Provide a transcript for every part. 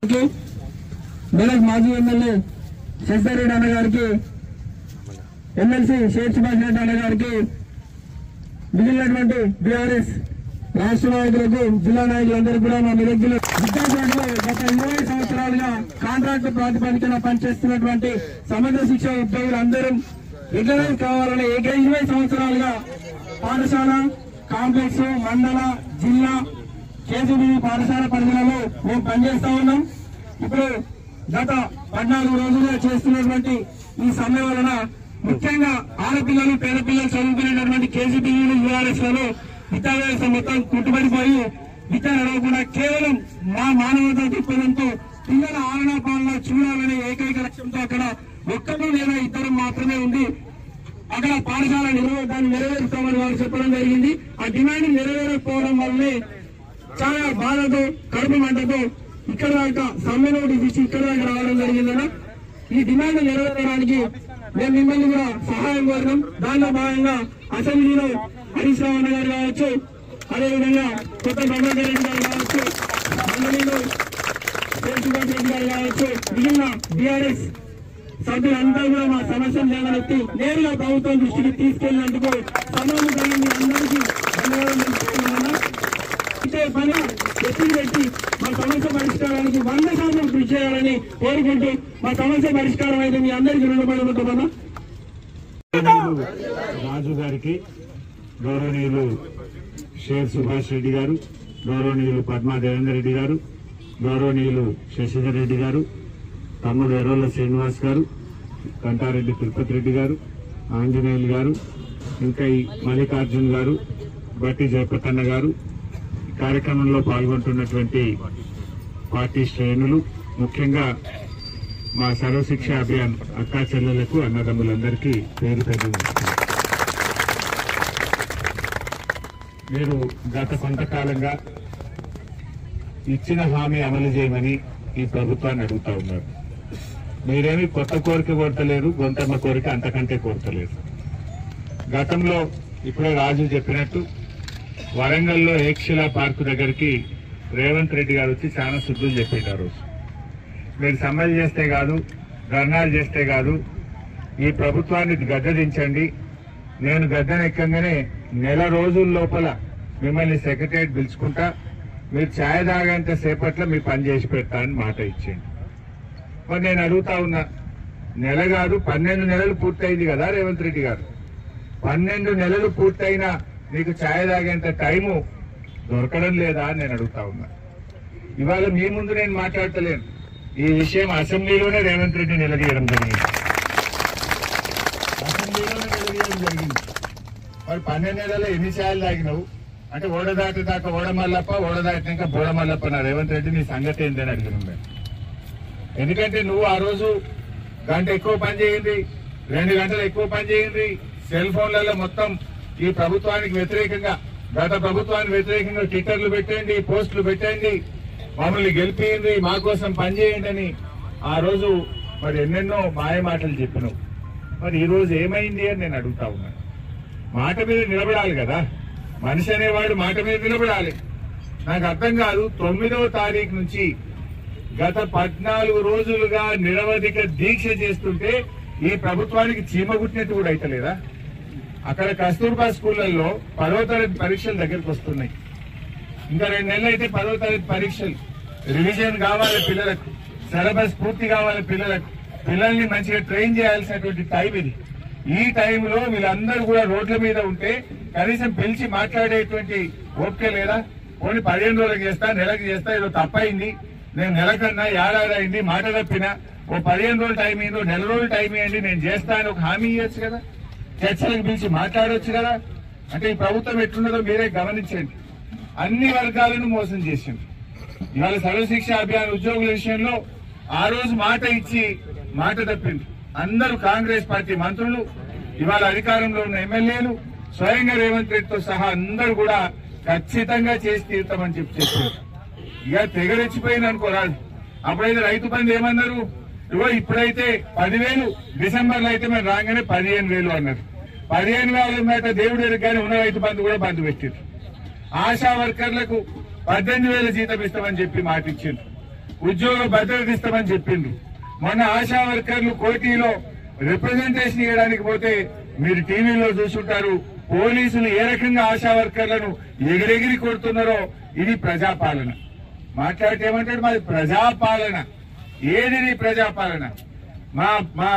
మెదక్ మాజీ ఎమ్మెల్యే శశిధర్రెడ్డి అన్న గారికి, ఎమ్మెల్సీ షేక్ సుభాష్ రెడ్డి అన్న గారికి, మిగిలినటువంటి బీఆర్ఎస్ రాష్ట్ర నాయకులకు, జిల్లా నాయకులందరికీ కూడా మా మెదక్ జిల్లా విద్యాశాఖలో గత 20 సంవత్సరాలుగా కాంట్రాక్ట్ ప్రాతిపదికన పనిచేస్తున్నటువంటి సమగ్ర శిక్ష ఉద్యోగులందరూ రెగ్యులరైజ్ కావాలని 20 సంవత్సరాలుగా పాఠశాల కాంప్లెక్స్, మండల, జిల్లా, కేజీబీ పాఠశాల పరిధిలో మేము పనిచేస్తా ఉన్నాం. ఇప్పుడు గత 14 రోజులుగా చేస్తున్నటువంటి ఈ సమ్మె వలన ముఖ్యంగా ఆడపిల్లలు, పేద పిల్లలు చదువుకునేటటువంటి కేజీబీలు, యూఆర్ఎస్ లలో విద్యా వ్యవస్థ మొత్తం కుట్టుబడిపోయి విద్య నడవకుండా కేవలం మా మానవతా దృక్పథంతో పిల్లల ఆలనా పాలన చూడాలనే ఏకైక లక్ష్యంతో అక్కడ ఒక్కరు లేదా ఇద్దరు మాత్రమే ఉంది. అక్కడ పాఠశాల దాన్ని నెరవేరుస్తామని వారు చెప్పడం జరిగింది. ఆ డిమాండ్ నెరవేరకపోవడం వల్లనే చాలా బాధతో, కడుపు మంటతో ఇక్కడ దాకా సమ్మె నోటీస్ ఇచ్చి ఇక్కడ దాకా రావడం జరిగిందన్న. ఈ డిమాండ్ నెరవేరడానికి మేము మిమ్మల్ని కూడా సహాయం కోరినాం. దానిలో భాగంగా అసెంబ్లీలో హరీష్ రావు అన్న గారు కావచ్చు, అదేవిధంగా కొత్త ప్రభాకర్ రెడ్డి గారు కావచ్చు, మండలిలో శేషుభాష్ రెడ్డి గారు కావచ్చు, మిగిలిన బీఆర్ఎస్ సభ్యులంతా కూడా మా సమస్యను లేవనెత్తి నేరుగా ప్రభుత్వం దృష్టికి తీసుకెళ్లినందుకు సమానంగా అందరికీ ధన్యవాదాలు తెలుపుతున్నామన్నా. ఇచ్చే పని ఎత్తులు పెట్టి మా సమస్య పరిష్కారానికి 100% కృషి చేయాలని కోరుకుంటూ మా సమస్య పరిష్కారం అయితే మీ అందరికీ రుణపడి ఉంటున్నామన్నా. రాజు గారికి, గౌరవనీయులు షేక్ సుభాష్ రెడ్డి గారు, గౌరవనీయులు పద్మా దేవేందర్ రెడ్డి గారు, గౌరవనీయులు శశిధర్ రెడ్డి గారు, తమ్ముడు ఎర్రోళ్ల శ్రీనివాస్ గారు, కంటారెడ్డి తిరుపతి రెడ్డి గారు, ఆంజనేయులు గారు, ఇంకా ఈ మల్లికార్జున్ గారు, బట్టి జయపతన్న గారు, కార్యక్రమంలో పాల్గొంటున్నటువంటి పార్టీ శ్రేణులు, ముఖ్యంగా మా సర్వశిక్ష అభియాన్ అక్కా చెల్లెలకు, అన్నదమ్ములందరికీ పేరు పేరు మీరు గత కొంతకాలంగా ఇచ్చిన హామీ అమలు చేయమని ఈ ప్రభుత్వాన్ని అడుగుతా ఉన్నారు. మీరేమి కొత్త కోరిక కోరతలేరు, గొంతమ్మ కోరిక అంతకంటే కోరతలేరు. గతంలో ఇప్పుడే రాజు చెప్పినట్టు వరంగల్లో ఏక్షిలా పార్కు దగ్గరికి రేవంత్ రెడ్డి గారు వచ్చి చాలా శుద్ధులు చెప్పిండు. ఆ రోజు మీరు సమ్మెలు చేస్తే కాదు, ధర్నాలు చేస్తే కాదు, ఈ ప్రభుత్వాన్ని గద్దెదించండి, నేను గద్దెనెక్కగానే నెల రోజుల లోపల మిమ్మల్ని సెక్రటరియట్ పిలుచుకుంటా, మీరు ఛాయ్ తాగేంత సేపట్లో మీ పని చేసి పెడతా అని మాట ఇచ్చింది. మరి నేను అడుగుతా ఉన్నా, నెల కాదు 12 నెలలు పూర్తయింది కదా రేవంత్ రెడ్డి గారు, 12 నెలలు పూర్తయినా మీకు ఛాయ్ తాగేంత టైము దొరకడం లేదా అని నేను అడుగుతా ఉన్నా. ఇవాళ మీ ముందు నేను మాట్లాడతలేను, ఈ విషయం అసెంబ్లీలోనే రేవంత్ రెడ్డి నిలదీయడం జరిగింది. మరి 12 నెలల్లో ఎన్ని ఛాయలు తాగినావు అంటే ఓడదాటి దాకా ఓడమల్లప్ప, ఓడదాటినాక బోడమల్లప్ప. నా రేవంత్ రెడ్డి నీ సంగతి ఏంటని అడిగిన. ఎందుకంటే నువ్వు ఆ రోజు గంట ఎక్కువ పని చేయండి, 2 గంటలు ఎక్కువ పని చేయండి, సెల్ ఫోన్లలో మొత్తం ఈ ప్రభుత్వానికి వ్యతిరేకంగా, గత ప్రభుత్వానికి వ్యతిరేకంగా ట్విట్టర్లు పెట్టండి, పోస్టులు పెట్టండి, మమ్మల్ని గెలిపియండి, మా కోసం పనిచేయండి అని ఆ రోజు మరి ఎన్నెన్నో మాయ మాటలు చెప్పినావు. మరి ఈ రోజు ఏమైంది అని నేను అడుగుతా ఉన్నాను. మాట మీద నిలబడాలి కదా, మనిషి అనేవాడు మాట మీద నిలబడాలి. నాకు అర్థం కాదు, 9వ తారీఖు నుంచి గత 14 రోజులుగా నిరవధిక దీక్ష చేస్తుంటే ఈ ప్రభుత్వానికి చీమ గుట్టినట్టు కూడా అయితలేదా? అక్కడ కస్తూర్బా స్కూళ్లలో 10వ తరగతి పరీక్షలు దగ్గరకు వస్తున్నాయి. ఇంకా 2 నెలలు అయితే 10వ తరగతి పరీక్షలు. రివిజన్ కావాలి పిల్లలకు, సిలబస్ పూర్తి కావాలి పిల్లలకు, పిల్లల్ని మంచిగా ట్రైన్ చేయాల్సినటువంటి టైం ఇది. ఈ టైంలో వీళ్ళందరూ కూడా రోడ్ల మీద ఉంటే కనీసం పిలిచి మాట్లాడేటువంటి ఓపిక లేదా? ఓన్లీ 15 రోజులకు చేస్తా, నెలకు చేస్తా, ఏదో తప్పైంది, నేను నెలకన్నా ఏడాది అయింది, మాట తప్పినా ఓ 15 రోజులు టైం అయిందో, నెల రోజులు టైం ఇవ్వండి, నేను చేస్తా అని ఒక హామీ ఇవ్వచ్చు కదా, చర్చలకు పిలిచి మాట్లాడవచ్చు కదా. అంటే ఈ ప్రభుత్వం ఎట్లున్నదో మీరే గమనించండి. అన్ని వర్గాలను మోసం చేసింది. ఇవాళ సర్వశిక్ష అభియాన్ ఉద్యోగుల విషయంలో ఆ రోజు మాట ఇచ్చి మాట తప్పింది. అందరూ కాంగ్రెస్ పార్టీ మంత్రులు, ఇవాళ అధికారంలో ఉన్న ఎమ్మెల్యేలు, స్వయంగా రేవంత్ రెడ్డితో సహా అందరూ కూడా ఖచ్చితంగా చేసి తీరుతామని చెప్పారు. ఇక తెగరెచ్చిపోయింది అనుకోరాదు. అప్పుడైతే రైతు బంధు ఏమన్నారు, ఇగో ఇప్పుడైతే 10,000, డిసెంబర్లో అయితే మేము రాగానే 15,000 అన్నారు. 15,000 మేట దేవుడు ఎరుగానే ఉన్న రైతు బంధు కూడా బంధు పెట్టారు. ఆశా వర్కర్లకు 18,000 జీతం ఇస్తామని చెప్పి మాట ఇచ్చిండ్రు. ఉద్యోగ భద్రత ఇస్తామని చెప్పింది. మొన్న ఆశా వర్కర్లు కోటిలో రిప్రజెంటేషన్ ఇవ్వడానికి పోతే మీరు టీవీలో చూసుంటారు. పోలీసులు ఏ రకంగా ఆశా వర్కర్లను ఎగిరెగిరి కొడుతున్నారో. ఇది ప్రజాపాలన. మాట్లాడితే ఏమంటాడు, మాది ప్రజాపాలన. ఏది నీ ప్రజాపాలన? మా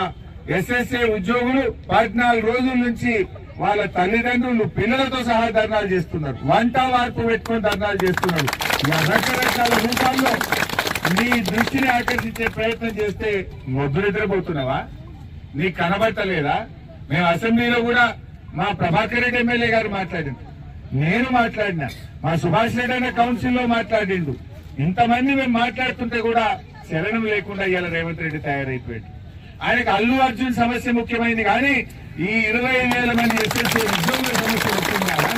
ఎస్ఎస్ఏ ఉద్యోగులు 14 రోజుల నుంచి వాళ్ళ తల్లిదండ్రులు పిల్లలతో సహా ధర్నాలు చేస్తున్నారు. వంట వార్పు పెట్టుకుని ధర్నాలు చేస్తున్నారు. రకరకాల రూపాల్లో నీ దృష్టిని ఆకర్షించే ప్రయత్నం చేస్తే మొద్దు నిద్రపోతున్నావా? నీకు కనబట్టలేదా? మేము అసెంబ్లీలో కూడా మా ప్రభాకర్ రెడ్డి ఎమ్మెల్యే గారు మాట్లాడిండు, నేను మాట్లాడినా, మా సుభాష్ రెడ్డి అనే కౌన్సిల్లో మాట్లాడిండు. ఇంతమంది మేము మాట్లాడుతుంటే కూడా శరణం లేకుండా ఇవాళ రేవంత్ రెడ్డి తయారైపోయాడు. ఆయనకు అల్లు అర్జున్ సమస్య ముఖ్యమైంది కానీ ఈ 25,000 మంది ఎస్ఎస్సీ ఉద్యోగుల సమస్య ముఖ్యం కాదా?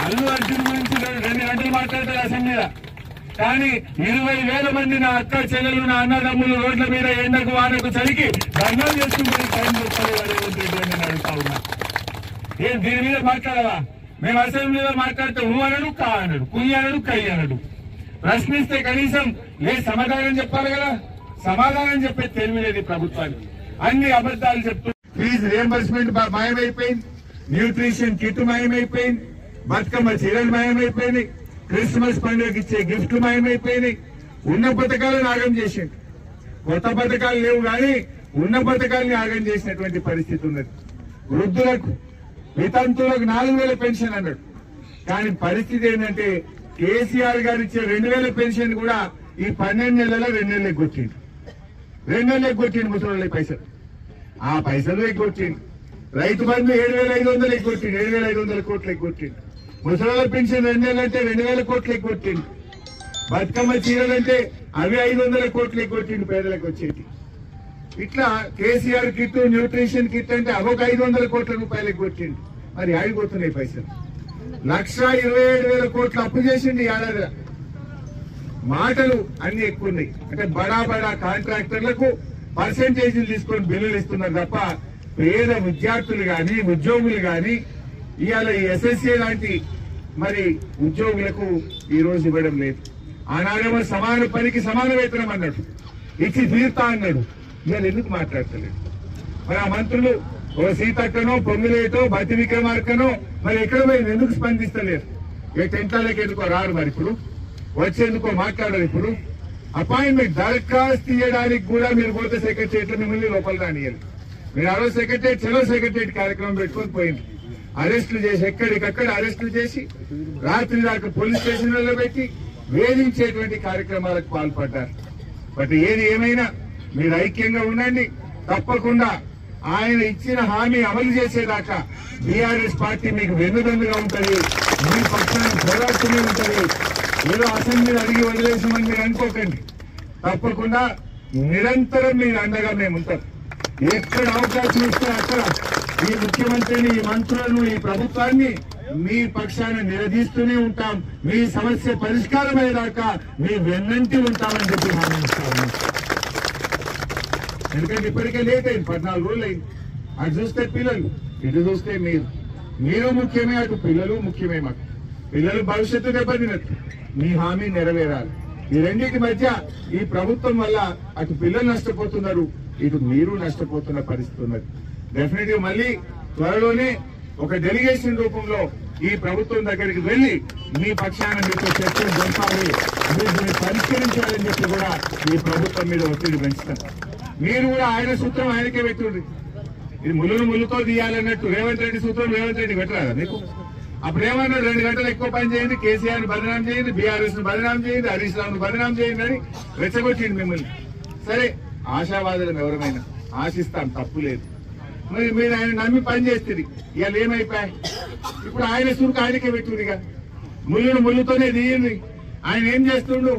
అల్లు అర్జున్ గురించి 2 గంటలు మాట్లాడతారు అసెంబ్లీలో, కానీ 20,000 మంది నా అక్క చెల్లెలు, నా అన్నదమ్ములు రోడ్ల మీద ఎండకు వానకు చలికి ధర్నాలు చేసుకుంటే టైం దొరకలేదు రేవంత్ రెడ్డి అని నేను అడుగుతా ఉన్నా. ఏం దీని మీద మాట్లాడవా? మేము అసెంబ్లీలో మాట్లాడితే ఊ అనడు, కా అనడు, కుయ్యి అనడు, కయ్యి అనడు. ప్రశ్నిస్తే కనీసం సమాధానం చెప్పాలి కదా. సమాధానం చెప్పే తెలియలేదు ప్రభుత్వానికి. అన్ని అబద్దాలు చెప్తూ ఫీజు రియంబర్స్మెంట్ మాయమైపోయింది, న్యూట్రిషన్ కిట్ మాయమైపోయింది, బతుకమ్మ చీరలు మాయమైపోయినాయి, క్రిస్మస్ పండుగకి ఇచ్చే గిఫ్ట్లు మాయమైపోయినాయి. ఉన్న పథకాలను ఆగం చేసింది. కొత్త పథకాలు లేవు కానీ ఉన్న పథకాలని ఆగం చేసినటువంటి పరిస్థితి ఉన్నది. వృద్ధులకు, వితంతువులకు 4,000 పెన్షన్ అన్నాడు. కానీ పరిస్థితి ఏంటంటే కేసీఆర్ గారు ఇచ్చే 2,000 పెన్షన్ కూడా ఈ 12 నెలల 2 నెలలు ఎగ్గొచ్చింది. 2 నెలలు ఎగ్గొచ్చింది ముసలి పైసలు. ఆ పైసలు ఎగ్గొచ్చింది. రైతు బంధు 7,500 ఎగ్గొచ్చింది, 7,500 కోట్లు ఎగ్గొచ్చింది. ముసలి పెన్షన్ 2 నెలలు అంటే 2,000 కోట్లు ఎగ్గొచ్చింది. బతుకమ్మ చీరలంటే అవి 500 కోట్లు ఎగ్గొచ్చింది పేదలకు వచ్చేది. ఇట్లా కేసీఆర్ కిట్, న్యూట్రిషన్ కిట్ అంటే అవొక 500 కోట్ల రూపాయలు ఎగ్గొచ్చింది. మరి ఆడిపోతున్నాయి పైసలు. 1,27,000 కోట్లు అప్పు చేసింది ఏడాది. మాటలు అన్ని ఎక్కువ ఉన్నాయి. అంటే బడా బడా కాంట్రాక్టర్లకు పర్సెంటేజీలు తీసుకొని బిల్లులు ఇస్తున్నారు తప్ప పేద విద్యార్థులు గాని ఉద్యోగులు గాని ఇవాళ ఈ ఎస్ఎస్సీ లాంటి మరి ఉద్యోగులకు ఈ రోజు ఇవ్వడం లేదు. ఆనాడేమో సమాన పనికి సమాన వేతనం అన్నాడు, ఇచ్చి తీరుతా అన్నాడు. ఇవాళ ఎందుకు మాట్లాడతలేదు? మరి ఆ మంత్రులు ఓ సీతక్కనో, పొంగులేటో, బతి విక్రమార్కనో మరి ఎక్కడ పోయింది? ఎందుకు స్పందిస్తలేరు? ఏ టెంటాలకి ఎందుకో రారు. మరి ఇప్పుడు వచ్చేందుకో మాట్లాడరు. ఇప్పుడు అపాయింట్మెంట్ దరఖాస్తు తీయడానికి కూడా మీరు పోతే సెక్రటరియట్ మిమ్మల్ని లోపల రానియాలి. మీరు ఆ రోజు సెక్రటరియట్ చలో సెక్రటరియట్ కార్యక్రమం పెట్టుకొని పోయింది. అరెస్టులు చేసి ఎక్కడికక్కడ అరెస్టులు చేసి రాత్రి దాకా పోలీస్ స్టేషన్లలో పెట్టి వేధించేటువంటి కార్యక్రమాలకు పాల్పడ్డారు. బట్ ఏది ఏమైనా మీరు ఐక్యంగా ఉండండి. తప్పకుండా ఆయన ఇచ్చిన హామీ అమలు చేసేదాకా బీఆర్ఎస్ పార్టీ మీకు వెన్నుదన్నుగా ఉంటుంది, మీ పక్షాన పోరాడుతూనే ఉంటుంది. ఏదో అసెంబ్లీ అడిగి వదిలేసామని మీరు అనుకోకండి. తప్పకుండా నిరంతరం మీరు అండగా మేము ఉంటాం. ఎక్కడ అవకాశం ఇస్తే అక్కడ ఈ ముఖ్యమంత్రిని, ఈ మంత్రులను, ఈ ప్రభుత్వాన్ని మీ పక్షాన నిలదీస్తూనే ఉంటాం. మీ సమస్య పరిష్కారం అయ్యేదాకా మీ వెన్నంటి ఉంటామని చెప్పి హామీ ఇస్తాము. ఎందుకంటే ఇప్పటికే లేట్ అయింది, 14 రోజులు అయింది. అటు చూస్తే పిల్లలు, ఇటు చూస్తే మీరు ముఖ్యమే, అటు పిల్లలు ముఖ్యమే. మాకు పిల్లలు భవిష్యత్తు దెబ్బతినట్టు మీ హామీ నెరవేరాలి. ఈ రెండింటి మధ్య ఈ ప్రభుత్వం వల్ల అటు పిల్లలు నష్టపోతున్నారు, ఇటు మీరు నష్టపోతున్న పరిస్థితి ఉన్నది. డెఫినెట్ గా మళ్ళీ త్వరలోనే ఒక డెలిగేషన్ రూపంలో ఈ ప్రభుత్వం దగ్గరికి వెళ్లి మీ పక్షాన మీతో చర్చలు జరపాలి, మీరు పరిష్కరించాలని చెప్పి కూడా ఈ ప్రభుత్వం మీద ఒత్తిడి పెంచుతాం. మీరు కూడా ఆయన సూత్రం ఆయనకే పెట్టుండ్రి. ఇది ముళ్ళుతో తీయాలన్నట్టు రేవంత్ రెడ్డి సూత్రం రేవంత్ రెడ్డి పెట్టరాదా మీకు? అప్పుడు ఏమన్నా 2 గంటలు ఎక్కువ పని చేయండి, కేసీఆర్ ను బదనాం చేయండి, బీఆర్ఎస్ ను బదనాం చేయండి, హరీష్ రావును బదనాం చేయండి అని రెచ్చగొట్టింది మిమ్మల్ని. సరే, ఆశావాదులం ఎవరమైనా ఆశిస్తాం, తప్పు లేదు. మరి మీరు ఆయన నమ్మి పని చేస్తుంది. ఇవాళ ఏమైపోయాయి? ఇప్పుడు ఆయన సురుకు ఆయనకే పెట్టుందిగా. ముళ్ళుతోనే తీయండి. ఆయన ఏం చేస్తుండు?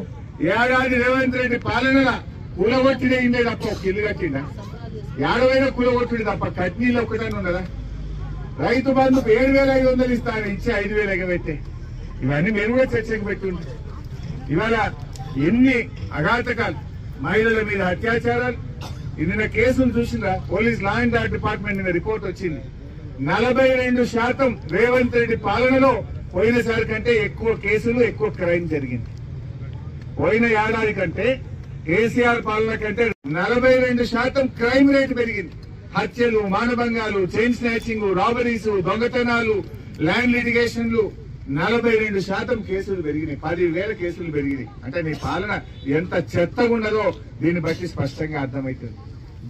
ఏడాది రేవంత్ రెడ్డి పాలనలా కూలగొట్టినే ఇండే తప్ప ఒక ఇల్లు కట్టిండా? ఏడవైనా కూలగొట్టుడు తప్ప కట్నీళ్ళు ఒక్కటని ఉన్నదా? రైతు బంధుకు 7,500 ఇస్తాను, ఇచ్చే 5,000 ఎగబెట్టే. ఇవన్నీ మీరు కూడా చర్చకు పెట్టుండ్రు. ఇవాళ ఎన్ని అఘాతకాలు, మహిళల మీద అత్యాచారాలు. నిన్న కేసులు చూసినా police law and order department నిన్న రిపోర్ట్ వచ్చింది. 42% రేవంత్ రెడ్డి పాలనలో పోయినసారి కంటే ఎక్కువ కేసులు, ఎక్కువ క్రైమ్ జరిగింది. పోయిన ఏడాది కంటే కేసీఆర్ పాలన కంటే 42% క్రైమ్ రేట్ పెరిగింది. హత్యలు, మానభంగాలు, చైన్ స్నాచింగ్, రాబరీస్, దొంగతనాలు, ల్యాండ్ లిటిగేషన్లు 42% కేసులు పెరిగినాయి. 10,000 కేసులు పెరిగినాయి. అంటే నీ పాలన ఎంత చెత్తగా ఉన్నదో దీన్ని బట్టి స్పష్టంగా అర్థమవుతుంది.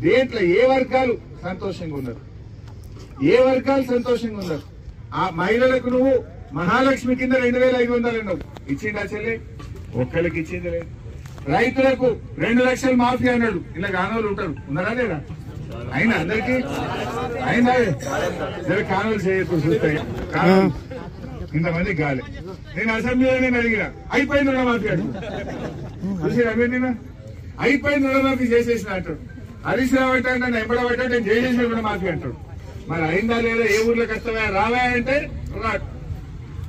దేంట్లో ఏ వర్గాలు సంతోషంగా ఉన్నారు, ఏ వర్గాలు సంతోషంగా ఉన్నారు? ఆ మహిళలకు నువ్వు మహాలక్ష్మి కింద 2,500 అన్నావు, ఇచ్చిండా చెల్లె? ఒక్కరికి ఇచ్చింది లేదు. రైతులకు 2 లక్షలు మాఫీ అన్నాడు. ఇలా కానోళ్ళు ఉంటారు, ఉన్నారా లేదా? అయినా అందరికీ అయినా కానోలు చేయకు చూస్తాయి. ఇంతమంది గాలి. నేను అసెంబ్లీలో నేను అడిగిన అయిపోయింది రుణమాఫీ అంటు చూసి రమేనా అయిపోయింది రుణమాఫీ చేసేసిన అంటాడు. హరీష్ రావు అంటే నన్ను ఎంపడబట్టాడు, నేను చేసేసిన రుణమాఫీ అంటాడు. మరి అయిందా లేదా? ఏ ఊర్లోకి వస్తావా రావా అంటే రాడు.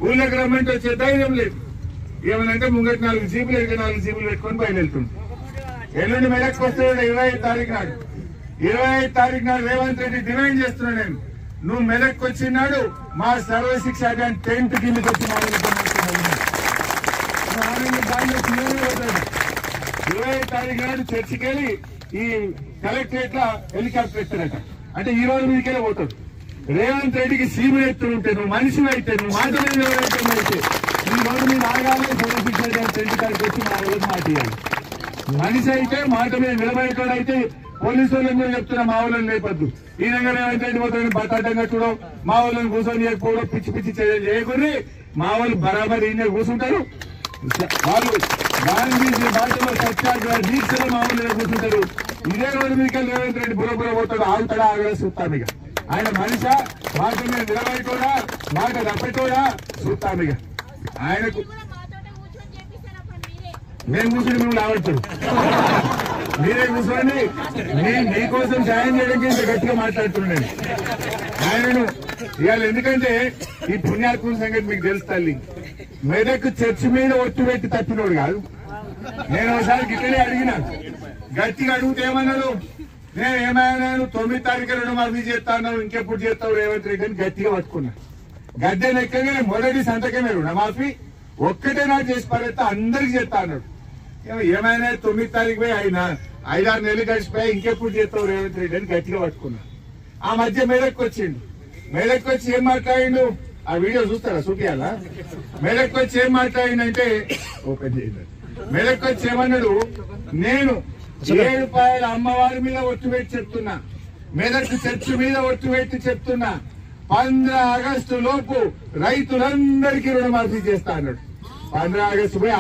ఊళ్ళోకి రమ్మంటే వచ్చే ధైర్యం లేదు. ఏమనంటే ముంగటి 4 జీపులు 4 జీపులు పెట్టుకొని బయలుదేరుతుంది. ఎల్లుండి మెదక్కి వస్తాడు 25 తారీఖు నాడు. 25 తారీఖు నాడు రేవంత్ రెడ్డి డిమాండ్ చేస్తున్నా నేను, నువ్వు మెదక్కి వచ్చినాడు మా సర్వశిక్ష అభియాన్ టెంట్ కిందకి వచ్చి 25 తారీఖు నాడు చర్చికి వెళ్ళి ఈ కలెక్టరేట్ లో హెలికాప్టర్ ఎత్తారట. అంటే ఈ రోజు మీకెళ్ళి పోతాడు. రేవంత్ రెడ్డికి సీమ ఎత్తుంటే నువ్వు మనిషి అయితే, నువ్వు మాట మీద అయితే ఈ రోజు మీరు ఆగాలి. సర్వశిక్ష అభియాన్ టెంట్ కాడికి వచ్చి మా వాళ్ళకి మాట ఇవ్వాలి. మనిషి అయితే మాట మీద నిలబడేటోడైతే పోలీసు వాళ్ళని కూడా చెప్తున్నా, మా వాళ్ళని లేపద్దు. ఈ రంగంలో ఏమైతే పోతాడు బతాటం కట్టడం, మా వాళ్ళని కూర్చొని చేయకపోవడం, పిచ్చి పిచ్చి చేయకూడదు. మా వాళ్ళు బరాబర్ ఈయన కూర్చుంటారు. వాళ్ళు గాంధీజీ భాషలో సత్యాగ్రహ దీక్షలో మా వాళ్ళు కూర్చుంటారు. ఇదే రోజు మీకు రేవంత్ రెడ్డి బుర్ర పోతాడు, ఆగుతాడా ఆగడా చూస్తాం. ఇక ఆయన మనిషి మాట మీద నిలబడితోడా మాట తప్పటోడా చూస్తాం. ఇక ఆయనకు మేము కూర్చొని మేము లావచ్చాడు, మీరే కూర్చోండి. మీకోసం సాయం చేయడానికి ఇంత గట్టిగా మాట్లాడుతున్నాను ఆయనను ఇవాళ. ఎందుకంటే ఈ పుణ్యాత్ముల సంగతి మీకు తెలుసు తల్లి. మెదక్ చర్చి మీద ఒట్టు పెట్టి తప్పినోడు కాదు. నేను ఒకసారి గిట్టనే అడిగినా, గట్టిగా అడిగితే ఏమన్నాడు? నేను ఏమైనా 9 తారీఖు రుణమాఫీ చేస్తాను, ఇంకెప్పుడు చేస్తావు రేవంత్ రెడ్డి అని గట్టిగా పట్టుకున్నా. గద్దె లెక్కగానే మొదటి సంతకమే రుణమాఫీ ఒక్కటే నాకు చేసి పడేస్తా, అందరికి చేస్తా అన్నాడు. ఏమైనా 9 తారీఖు పోయి అయినా 5-6 నెలలు గడిచిపోయి ఇంకెప్పుడు చేస్తావు రేవంత్ రెడ్డి అని గట్టిగా పట్టుకున్నా. ఆ మధ్య మెదక్కి వచ్చిండు. మెదక్కి వచ్చి ఏం మాట్లాడిండు? ఆ వీడియో చూస్తారా? చూపియాలా? మెదక్కి వచ్చి ఏం మాట్లాడిండంటే ఓపెన్ చేయండి. మెదక్కి వచ్చి ఏమన్నాడు? నేను 7 రూపాయల అమ్మవారి మీద ఒట్టు పెట్టి చెప్తున్నా, మెదక్ చర్చి మీద ఒట్టు పెట్టి చెప్తున్నా, 15 ఆగస్టు లోపు రైతులందరికీ రుణమాఫీ చేస్తా అన్నాడు. 15 ఆగస్టు పోయి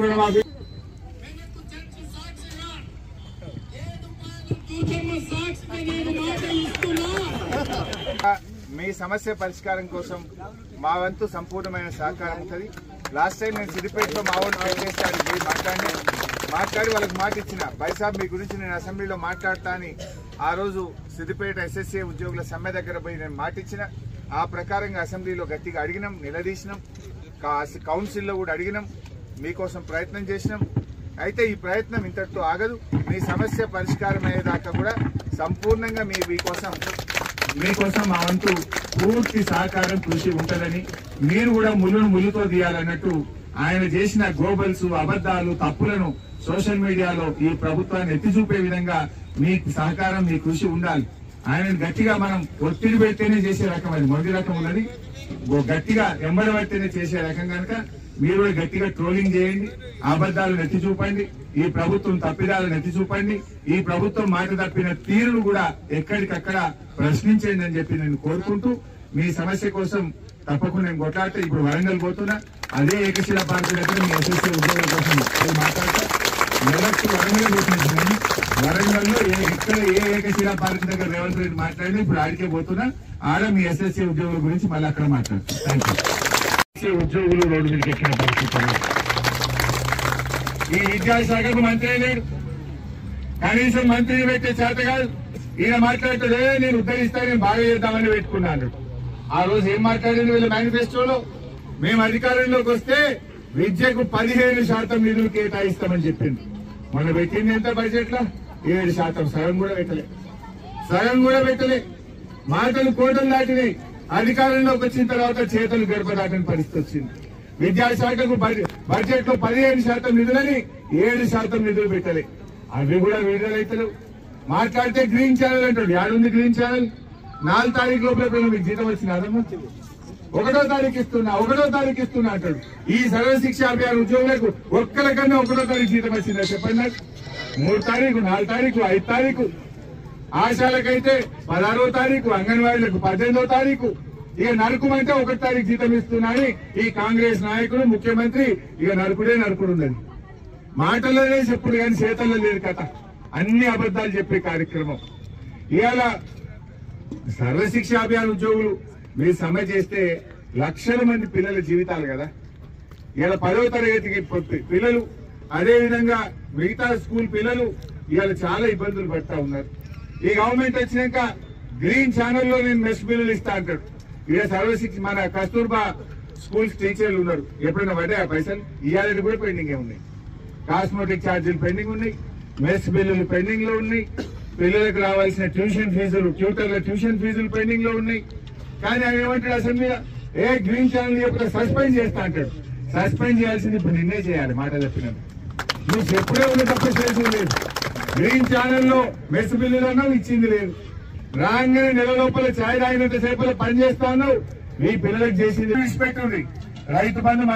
రుణమాఫీ. మీ సమస్య పరిష్కారం కోసం మా వంతు సంపూర్ణమైన సహకారం ఉంటుంది. లాస్ట్ టైం నేను సిద్దిపేటలో మా వాళ్ళు పనిచేస్తాను పోయి మాట్లాడి వాళ్ళకి మాట ఇచ్చిన, బైసాబ్ మీ గురించి నేను అసెంబ్లీలో మాట్లాడతా అని ఆ రోజు సిద్దిపేట ఎస్ఎస్ఏ ఉద్యోగుల సమ్మె దగ్గర పోయి నేను మాట ఇచ్చిన. ఆ ప్రకారంగా అసెంబ్లీలో గట్టిగా అడిగినాం, నిలదీసినాం, కౌన్సిల్లో కూడా అడిగినాం, మీకోసం ప్రయత్నం చేసినాం. అయితే ఈ ప్రయత్నం ఇంతటితో ఆగదు. మీ సమస్య పరిష్కారం అయ్యేదాకా కూడా సంపూర్ణంగా మీకోసం మా వంతు పూర్తి సహకారం కృషి ఉంటుందని, మీరు కూడా ముళ్ళుతో తీయాలన్నట్టు ఆయన చేసిన గ్లోబల్స్, అబద్దాలు, తప్పులను సోషల్ మీడియాలో ఈ ప్రభుత్వాన్ని ఎత్తి చూపే విధంగా మీ సహకారం, మీ కృషి ఉండాలి. ఆయనను గట్టిగా మనం ఒత్తిడి పెడితేనే చేసే రకం, అది మొదటి రకం ఉన్నది. గట్టిగా ఎంబడబడితేనే చేసే రకం కనుక మీరు గట్టిగా ట్రోలింగ్ చేయండి, అబద్దాలను ఎత్తి చూపండి, ఈ ప్రభుత్వం తప్పిదాలను ఎత్తి చూపండి, ఈ ప్రభుత్వం మాట తప్పిన తీరును కూడా ఎక్కడికక్కడ ప్రశ్నించండి అని చెప్పి నేను కోరుకుంటూ, మీ సమస్య కోసం తప్పకుండా నేను కొట్లాడితే ఇప్పుడు వరంగల్ పోతున్నా. అదే ఏకశిలా పార్టీ దగ్గర మీ ఎస్ఎస్సీ ఉద్యోగుల కోసం మాట్లాడతా. మెదక్ వరంగల్ పోతున్నాను. వరంగల్లో ఎక్కడ ఏ ఏకశిలా పార్టీ దగ్గర రేవంత్ రెడ్డి మాట్లాడి ఇప్పుడు ఆడికే పోతున్నా. ఆడ మీ ఎస్ఎస్సీ ఉద్యోగుల గురించి మళ్ళీ అక్కడ మాట్లాడతాను. Thank you. ఉద్యోగులు రోడ్డు మీదకి ఎక్కిన పరిస్థితులు. ఈ విద్యాశాఖకు మంత్రి లేడు, కనీసం మంత్రిని పెట్టే చేత కాదు. ఈయన మాట్లాడుతుందే నేను ఉద్ధరిస్తా, నేను బాగా చేద్దామని పెట్టుకున్నాను. ఆ రోజు ఏం మాట్లాడింది వీళ్ళ మేనిఫెస్టోలో? మేము అధికారంలోకి వస్తే విద్యకు 15% నిధులు కేటాయిస్తామని చెప్పింది. మొన్న పెట్టింది ఎంత బడ్జెట్ లో? 7%. సగం కూడా పెట్టలే. మాటలు కోటలు దాటినాయి. అధికారంలోకి వచ్చిన తర్వాత చేతులు గడప దాటని పరిస్థితి వచ్చింది. విద్యాశాఖకు బడ్జెట్ లో 15% నిధులని 7% నిధులు పెట్టలే. అవి కూడా విడుదలైతలేవు. మాట్లాడితే గ్రీన్ ఛానల్ అంటాడు. యాడుంది గ్రీన్ ఛానల్? 4 తారీఖు లోపల మీకు జీతం వచ్చింది. అదమ్మా 1వ తారీఖు ఇస్తున్నా అంటాడు. ఈ సర్వశిక్ష అభియాన్ ఉద్యోగులకు ఒక్కరికన్నా 1వ తారీఖు జీతం వచ్చిందా చెప్పండి నాకు? 3 తారీఖు, 4 తారీఖు, 5 తారీఖు, ఆశాలకైతే 16వ తారీఖు, అంగన్వాడీలకు 18వ తారీఖు. ఇక నరుకుమంటే 1 తారీఖు జీతం ఇస్తున్నారని ఈ కాంగ్రెస్ నాయకులు, ముఖ్యమంత్రి ఇక నరుకుడు ఉన్నది. మాటల్లోనే చెప్పుడు కానీ చేతల్లో లేదు కథ. అన్ని అబద్దాలు చెప్పే కార్యక్రమం. ఇవాళ సర్వశిక్ష అభియాన్ ఉద్యోగులు మీరు సమ్మె చేస్తే లక్షల మంది పిల్లల జీవితాలు కదా. ఇవాళ 10వ తరగతికి పిల్లలు, అదేవిధంగా మిగతా స్కూల్ పిల్లలు ఇవాళ చాలా ఇబ్బందులు పడతా ఉన్నారు. ఈ గవర్నమెంట్ వచ్చినాక గ్రీన్ ఛానల్లో నేను మెస్ బిల్లులు ఇస్తా అంటాడు. ఇక సర్వశిక్ష మన కస్తూర్బా స్కూల్స్ టీచర్లు ఉన్నారు. ఎప్పుడైనా పడ్డా ఆ పైసలు? ఇవాళ కూడా పెండింగ్ ఉన్నాయి. కాస్మెటిక్ ఛార్జీలు పెండింగ్ ఉన్నాయి, మెస్ బిల్లులు పెండింగ్ లో ఉన్నాయి, పిల్లలకు రావాల్సిన ట్యూషన్ ఫీజులు, ట్యూటర్ల ట్యూషన్ ఫీజులు పెండింగ్ లో ఉన్నాయి. కానీ ఆయన ఏమంటాడు అసెంబ్లీలో? గ్రీన్ ఛానల్ చెప్పిన సస్పెండ్ చేస్తా అంటాడు. సస్పెండ్ చేయాల్సింది ఇప్పుడు నిన్నే చేయాలి. మాట చెప్పినాను. నువ్వు చెప్పుడే ఉన్న తప్ప చేసింది లేదు. గ్రీన్ ఛానల్లో మెస్ బిల్లులను ఇచ్చింది లేదు. రాగానే నెల లోపల ఛాయ్ తాగినంత సేపట్లో పని చేస్తా ఉన్నావు. మీ పిల్లలకు చేసింది విడిచిపెట్టుంది. రైతు బంధు